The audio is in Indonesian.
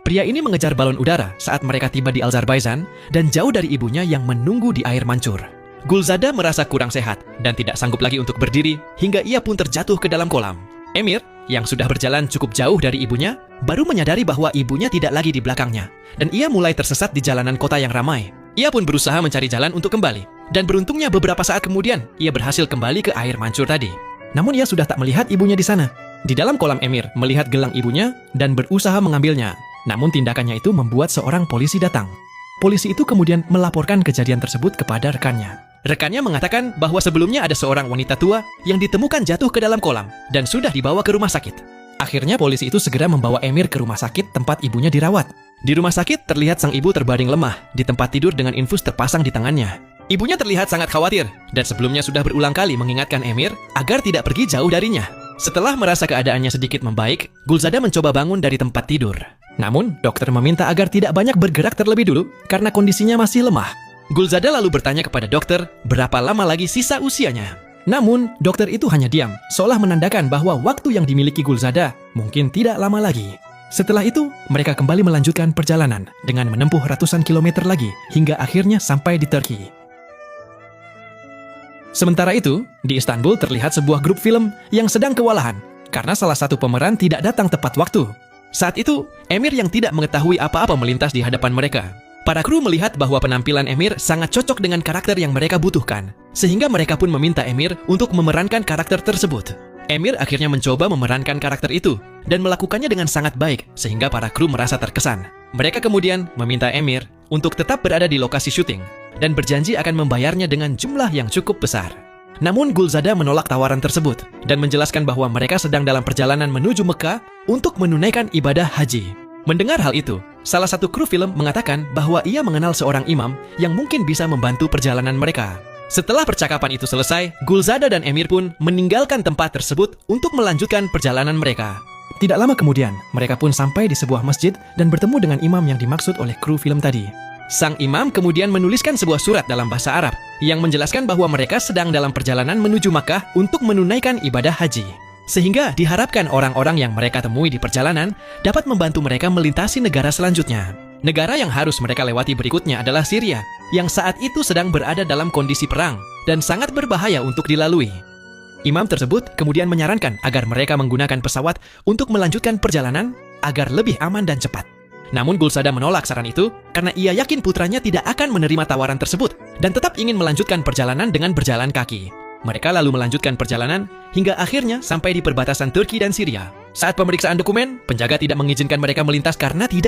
Pria ini mengejar balon udara saat mereka tiba di Azerbaijan dan jauh dari ibunya yang menunggu di air mancur. Gulzada merasa kurang sehat dan tidak sanggup lagi untuk berdiri hingga ia pun terjatuh ke dalam kolam. Emir, yang sudah berjalan cukup jauh dari ibunya, baru menyadari bahwa ibunya tidak lagi di belakangnya dan ia mulai tersesat di jalanan kota yang ramai. Ia pun berusaha mencari jalan untuk kembali dan beruntungnya beberapa saat kemudian ia berhasil kembali ke air mancur tadi. Namun ia sudah tak melihat ibunya di sana. Di dalam kolam Emir melihat gelang ibunya dan berusaha mengambilnya. Namun tindakannya itu membuat seorang polisi datang. Polisi itu kemudian melaporkan kejadian tersebut kepada rekannya. Rekannya mengatakan bahwa sebelumnya ada seorang wanita tua yang ditemukan jatuh ke dalam kolam dan sudah dibawa ke rumah sakit. Akhirnya polisi itu segera membawa Emir ke rumah sakit tempat ibunya dirawat. Di rumah sakit terlihat sang ibu terbaring lemah di tempat tidur dengan infus terpasang di tangannya. Ibunya terlihat sangat khawatir dan sebelumnya sudah berulang kali mengingatkan Emir agar tidak pergi jauh darinya. Setelah merasa keadaannya sedikit membaik, Gulzada mencoba bangun dari tempat tidur. Namun, dokter meminta agar tidak banyak bergerak terlebih dulu karena kondisinya masih lemah. Gulzada lalu bertanya kepada dokter berapa lama lagi sisa usianya. Namun, dokter itu hanya diam, seolah menandakan bahwa waktu yang dimiliki Gulzada mungkin tidak lama lagi. Setelah itu, mereka kembali melanjutkan perjalanan dengan menempuh ratusan kilometer lagi hingga akhirnya sampai di Turki. Sementara itu, di Istanbul terlihat sebuah grup film yang sedang kewalahan karena salah satu pemeran tidak datang tepat waktu. Saat itu, Emir yang tidak mengetahui apa-apa melintas di hadapan mereka. Para kru melihat bahwa penampilan Emir sangat cocok dengan karakter yang mereka butuhkan, sehingga mereka pun meminta Emir untuk memerankan karakter tersebut. Emir akhirnya mencoba memerankan karakter itu dan melakukannya dengan sangat baik sehingga para kru merasa terkesan. Mereka kemudian meminta Emir untuk tetap berada di lokasi syuting dan berjanji akan membayarnya dengan jumlah yang cukup besar. Namun Gulzada menolak tawaran tersebut dan menjelaskan bahwa mereka sedang dalam perjalanan menuju Mekah untuk menunaikan ibadah haji. Mendengar hal itu, salah satu kru film mengatakan bahwa ia mengenal seorang imam yang mungkin bisa membantu perjalanan mereka. Setelah percakapan itu selesai, Gulzada dan Emir pun meninggalkan tempat tersebut untuk melanjutkan perjalanan mereka. Tidak lama kemudian, mereka pun sampai di sebuah masjid dan bertemu dengan imam yang dimaksud oleh kru film tadi. Sang imam kemudian menuliskan sebuah surat dalam bahasa Arab yang menjelaskan bahwa mereka sedang dalam perjalanan menuju Makkah untuk menunaikan ibadah haji. Sehingga diharapkan orang-orang yang mereka temui di perjalanan dapat membantu mereka melintasi negara selanjutnya. Negara yang harus mereka lewati berikutnya adalah Syria, yang saat itu sedang berada dalam kondisi perang dan sangat berbahaya untuk dilalui. Imam tersebut kemudian menyarankan agar mereka menggunakan pesawat untuk melanjutkan perjalanan agar lebih aman dan cepat. Namun Gulzada menolak saran itu karena ia yakin putranya tidak akan menerima tawaran tersebut dan tetap ingin melanjutkan perjalanan dengan berjalan kaki. Mereka lalu melanjutkan perjalanan hingga akhirnya sampai di perbatasan Turki dan Syria. Saat pemeriksaan dokumen, penjaga tidak mengizinkan mereka melintas karena tidak